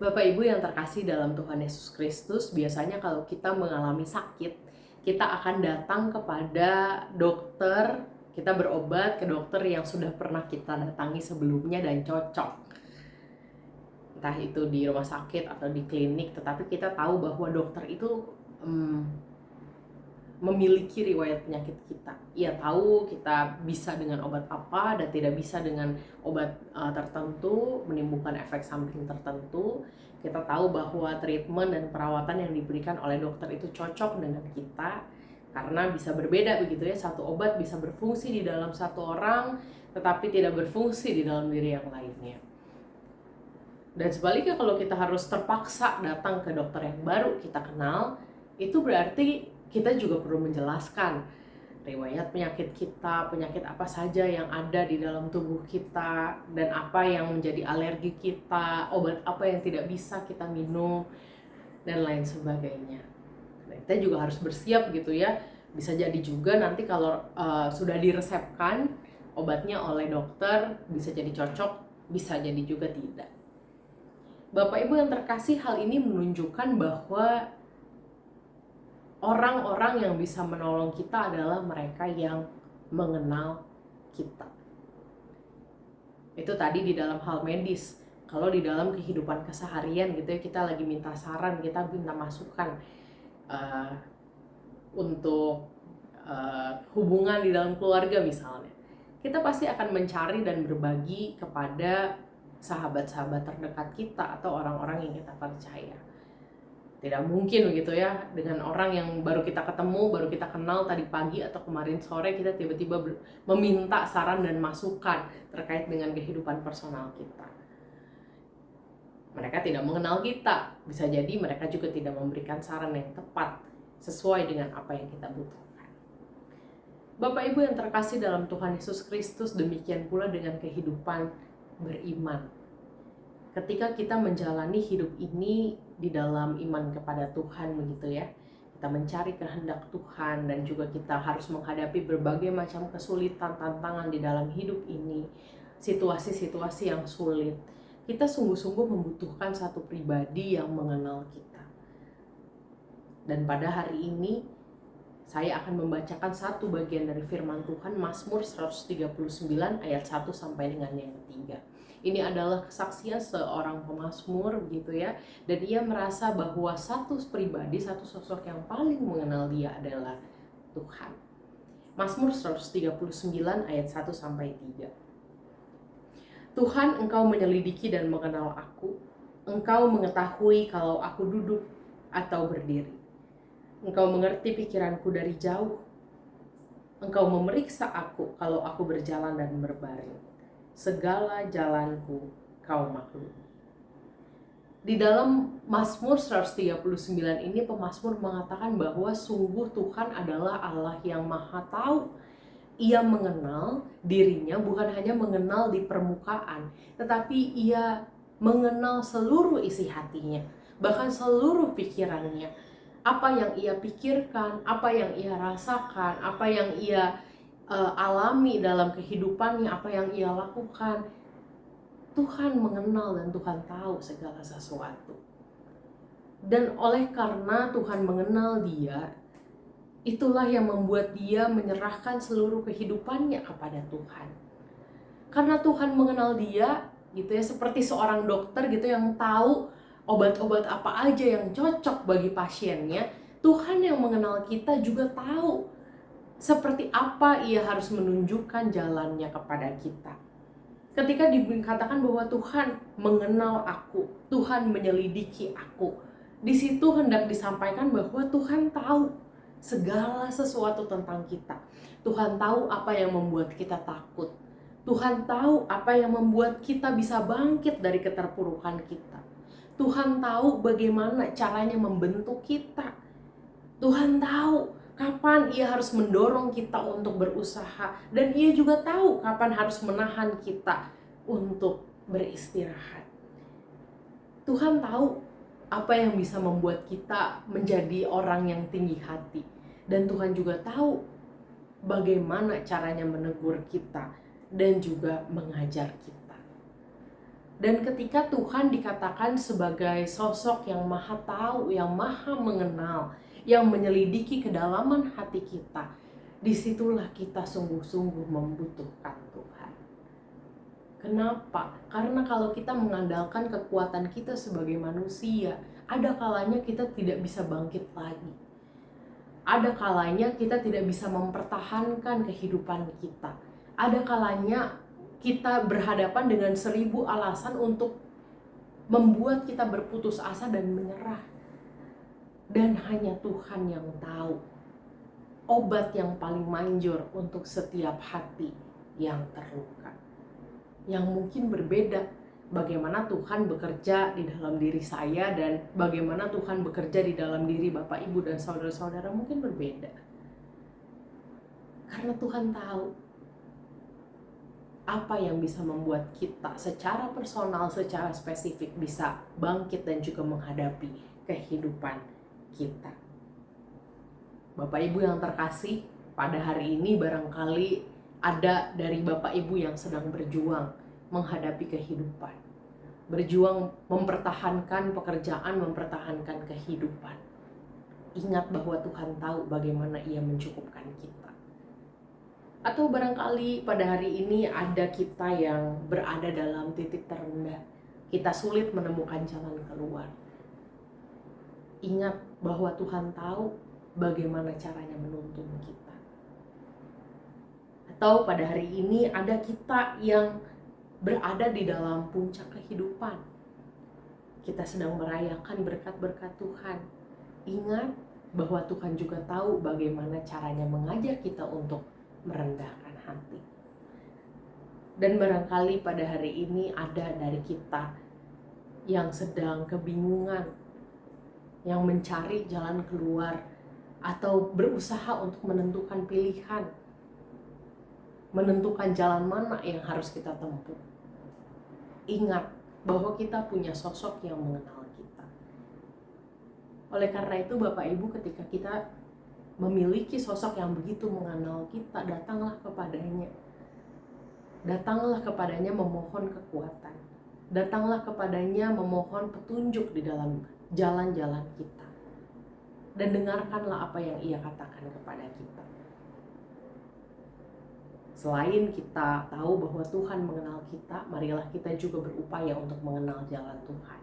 Bapak Ibu yang terkasih dalam Tuhan Yesus Kristus, biasanya kalau kita mengalami sakit, kita akan datang kepada dokter, kita berobat ke dokter yang sudah pernah kita datangi sebelumnya dan cocok. Entah itu di rumah sakit atau di klinik, tetapi kita tahu bahwa dokter itu memiliki riwayat penyakit kita. Ia tahu kita bisa dengan obat apa dan tidak bisa dengan obat tertentu, menimbulkan efek samping tertentu. Kita tahu bahwa treatment dan perawatan yang diberikan oleh dokter itu cocok dengan kita, karena bisa berbeda begitu ya. Satu obat bisa berfungsi di dalam satu orang, tetapi tidak berfungsi di dalam diri yang lainnya. Dan sebaliknya, kalau kita harus terpaksa datang ke dokter yang baru kita kenal, itu berarti kita juga perlu menjelaskan riwayat penyakit kita, penyakit apa saja yang ada di dalam tubuh kita, dan apa yang menjadi alergi kita, obat apa yang tidak bisa kita minum, dan lain sebagainya. Nah, kita juga harus bersiap gitu ya. Bisa jadi juga nanti kalau sudah diresepkan obatnya oleh dokter, bisa jadi cocok, bisa jadi juga tidak. Bapak Ibu yang terkasih, hal ini menunjukkan bahwa orang-orang yang bisa menolong kita adalah mereka yang mengenal kita. Itu tadi di dalam hal medis. Kalau di dalam kehidupan keseharian gitu ya, kita lagi minta saran, kita minta masukan untuk hubungan di dalam keluarga misalnya, kita pasti akan mencari dan berbagi kepada sahabat-sahabat terdekat kita atau orang-orang yang kita percaya. Tidak mungkin begitu ya, dengan orang yang baru kita ketemu, baru kita kenal tadi pagi atau kemarin sore, kita tiba-tiba meminta saran dan masukan terkait dengan kehidupan personal kita. Mereka tidak mengenal kita, bisa jadi mereka juga tidak memberikan saran yang tepat sesuai dengan apa yang kita butuhkan. Bapak Ibu yang terkasih dalam Tuhan Yesus Kristus, demikian pula dengan kehidupan beriman. Ketika kita menjalani hidup ini di dalam iman kepada Tuhan begitu ya, kita mencari kehendak Tuhan dan juga kita harus menghadapi berbagai macam kesulitan, tantangan di dalam hidup ini, situasi-situasi yang sulit. Kita sungguh-sungguh membutuhkan satu pribadi yang mengenal kita. Dan pada hari ini saya akan membacakan satu bagian dari firman Tuhan, Mazmur 139 ayat 1 sampai dengan yang ketiga. Ini adalah kesaksian seorang pemazmur begitu ya, dan ia merasa bahwa satu pribadi, satu sosok yang paling mengenal dia adalah Tuhan. Mazmur 139 ayat 1 sampai 3. Tuhan, Engkau menyelidiki dan mengenal aku. Engkau mengetahui kalau aku duduk atau berdiri. Engkau mengerti pikiranku dari jauh. Engkau memeriksa aku kalau aku berjalan dan berbaring. Segala jalanku Kau maklumi. Di dalam Mazmur 139 ini, pemazmur mengatakan bahwa sungguh Tuhan adalah Allah yang Maha Tahu. Ia mengenal dirinya, bukan hanya mengenal di permukaan, tetapi ia mengenal seluruh isi hatinya, bahkan seluruh pikirannya. Apa yang ia pikirkan, apa yang ia rasakan, apa yang ia alami dalam kehidupannya, apa yang ia lakukan, Tuhan mengenal dan Tuhan tahu segala sesuatu. Dan oleh karena Tuhan mengenal dia, itulah yang membuat dia menyerahkan seluruh kehidupannya kepada Tuhan. Karena Tuhan mengenal dia gitu ya, seperti seorang dokter gitu yang tahu obat-obat apa aja yang cocok bagi pasiennya. Tuhan yang mengenal kita juga tahu seperti apa ia harus menunjukkan jalannya kepada kita. Ketika dikatakan bahwa Tuhan mengenal aku, Tuhan menyelidiki aku, di situ hendak disampaikan bahwa Tuhan tahu segala sesuatu tentang kita. Tuhan tahu apa yang membuat kita takut. Tuhan tahu apa yang membuat kita bisa bangkit dari keterpurukan kita. Tuhan tahu bagaimana caranya membentuk kita. Tuhan tahu kapan ia harus mendorong kita untuk berusaha, dan ia juga tahu kapan harus menahan kita untuk beristirahat. Tuhan tahu apa yang bisa membuat kita menjadi orang yang tinggi hati, dan Tuhan juga tahu bagaimana caranya menegur kita dan juga mengajar kita. Dan ketika Tuhan dikatakan sebagai sosok yang maha tahu, yang maha mengenal, yang menyelidiki kedalaman hati kita, disitulah kita sungguh-sungguh membutuhkan Tuhan. Kenapa? Karena kalau kita mengandalkan kekuatan kita sebagai manusia, ada kalanya kita tidak bisa bangkit lagi. Ada kalanya kita tidak bisa mempertahankan kehidupan kita. Ada kalanya kita berhadapan dengan 1000 alasan untuk membuat kita berputus asa dan menyerah. Dan hanya Tuhan yang tahu obat yang paling manjur untuk setiap hati yang terluka. Yang mungkin berbeda bagaimana Tuhan bekerja di dalam diri saya dan bagaimana Tuhan bekerja di dalam diri Bapak, Ibu, dan saudara-saudara mungkin berbeda. Karena Tuhan tahu apa yang bisa membuat kita secara personal, secara spesifik bisa bangkit dan juga menghadapi kehidupan kita. Bapak Ibu yang terkasih, pada hari ini barangkali ada dari Bapak Ibu yang sedang berjuang menghadapi kehidupan. Berjuang mempertahankan pekerjaan, mempertahankan kehidupan. Ingat bahwa Tuhan tahu bagaimana Ia mencukupkan kita. Atau barangkali pada hari ini ada kita yang berada dalam titik terendah. Kita sulit menemukan jalan keluar. Ingat bahwa Tuhan tahu bagaimana caranya menuntun kita. Atau pada hari ini ada kita yang berada di dalam puncak kehidupan. Kita sedang merayakan berkat-berkat Tuhan. Ingat bahwa Tuhan juga tahu bagaimana caranya mengajar kita untuk merendahkan hati. Dan barangkali pada hari ini ada dari kita yang sedang kebingungan, yang mencari jalan keluar, atau berusaha untuk menentukan pilihan, menentukan jalan mana yang harus kita tempuh. Ingat bahwa kita punya sosok yang mengenal kita. Oleh karena itu Bapak Ibu, ketika kita memiliki sosok yang begitu mengenal kita, datanglah kepadanya. Datanglah kepadanya memohon kekuatan. Datanglah kepadanya memohon petunjuk di dalam jalan-jalan kita. Dan dengarkanlah apa yang Ia katakan kepada kita. Selain kita tahu bahwa Tuhan mengenal kita, marilah kita juga berupaya untuk mengenal jalan Tuhan.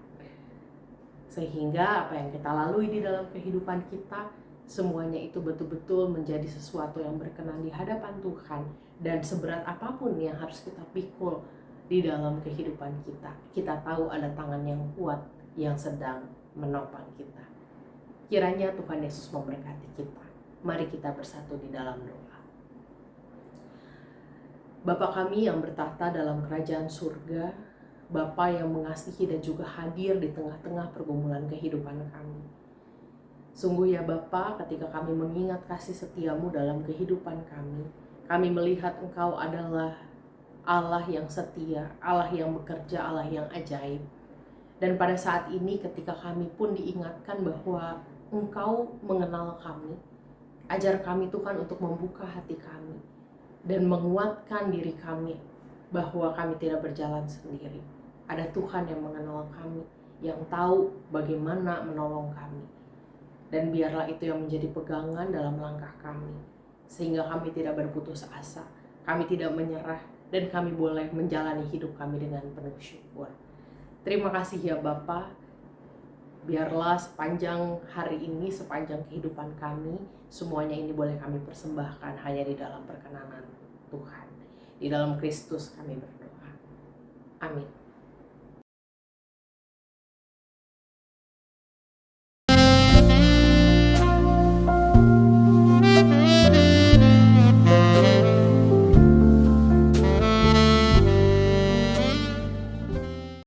Sehingga apa yang kita lalui di dalam kehidupan kita, semuanya itu betul-betul menjadi sesuatu yang berkenan di hadapan Tuhan. Dan seberat apapun yang harus kita pikul di dalam kehidupan kita, kita tahu ada tangan yang kuat yang sedang menopang kita. Kiranya Tuhan Yesus memberkati kita. Mari kita bersatu di dalam doa. Bapa kami yang bertahta dalam kerajaan surga, Bapa yang mengasihi dan juga hadir di tengah-tengah pergumulan kehidupan kami. Sungguh ya Bapa, ketika kami mengingat kasih setiamu dalam kehidupan kami melihat Engkau adalah Allah yang setia, Allah yang bekerja, Allah yang ajaib. Dan pada saat ini ketika kami pun diingatkan bahwa Engkau mengenal kami, ajar kami Tuhan untuk membuka hati kami dan menguatkan diri kami bahwa kami tidak berjalan sendiri. Ada Tuhan yang mengenal kami, yang tahu bagaimana menolong kami. Dan biarlah itu yang menjadi pegangan dalam langkah kami, sehingga kami tidak berputus asa, kami tidak menyerah, dan kami boleh menjalani hidup kami dengan penuh syukur. Terima kasih ya Bapa. Biarlah sepanjang hari ini, sepanjang kehidupan kami, semuanya ini boleh kami persembahkan hanya di dalam perkenanan Tuhan. Di dalam Kristus kami berdoa. Amin.